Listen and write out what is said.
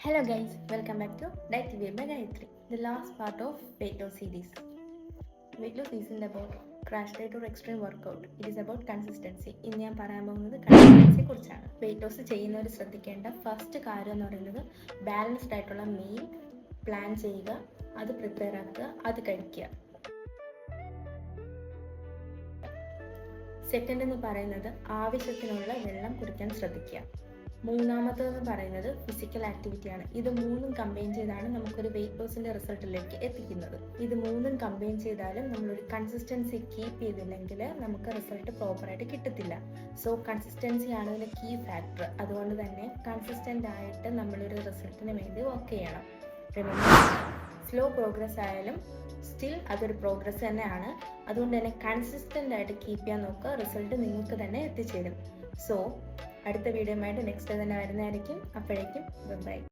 Hello guys, welcome back to Diet TV by Gayatri, the last part of weight loss series. Weight loss isn't about crash diet or extreme workout. It is about consistency. ഇന്ന് ഞാൻ പറയാൻ പോകുന്നത് കൺസിസ്റ്റൻസിയെ കുറിച്ചാണ്. Weight loss ചെയ്യുന്നവർ ശ്രദ്ധിക്കേണ്ട first കാര്യം എന്ന് പറയുന്നത് ബാലൻസ്ഡ് ആയിട്ടുള്ള മീൽ പ്ലാൻ ചെയ്യുക, അത് പ്രിപ്പയർ ആക്കുക, അത് കഴിക്കുക. സെക്കൻഡ് എന്ന് പറയുന്നത് ആവശ്യത്തിനുള്ള വെള്ളം കുടിക്കാൻ ശ്രദ്ധിക്കുക. മൂന്നാമത്തേന്ന് പറയുന്നത് ഫിസിക്കൽ ആക്ടിവിറ്റിയാണ്. ഇത് മൂന്നും കമ്പൈൻ ചെയ്താണ് നമുക്കൊരു വെയിറ്റ് ലോസിന്റെ റിസൾട്ടിലേക്ക് എത്തിക്കുന്നത്. ഇത് മൂന്നും കമ്പൈൻ ചെയ്താലും നമ്മളൊരു കൺസിസ്റ്റൻസി കീപ്പ് ചെയ്തില്ലെങ്കിൽ നമുക്ക് റിസൾട്ട് പ്രോപ്പറായിട്ട് കിട്ടത്തില്ല. സോ കൺസിസ്റ്റൻസി ആണ് ഇതിന്റെ കീ ഫാക്ടർ. അതുകൊണ്ട് തന്നെ കൺസിസ്റ്റന്റ് ആയിട്ട് നമ്മളൊരു റിസൾട്ടിന് വേണ്ടി വർക്ക് ചെയ്യണം. സ്ലോ പ്രോഗ്രസ് ആയാലും സ്റ്റിൽ അതൊരു പ്രോഗ്രസ് തന്നെയാണ്. അതുകൊണ്ട് തന്നെ കൺസിസ്റ്റന്റ് ആയിട്ട് കീപ്പ് ചെയ്യാൻ നോക്കുക, റിസൾട്ട് നിങ്ങൾക്ക് തന്നെ എത്തിച്ചേരും. സോ അടുത്ത വീഡിയോയുമായിട്ട് നെക്സ്റ്റ് തന്നെ വരുന്നതായിരിക്കും. അപ്പോഴേക്കും ബൈ.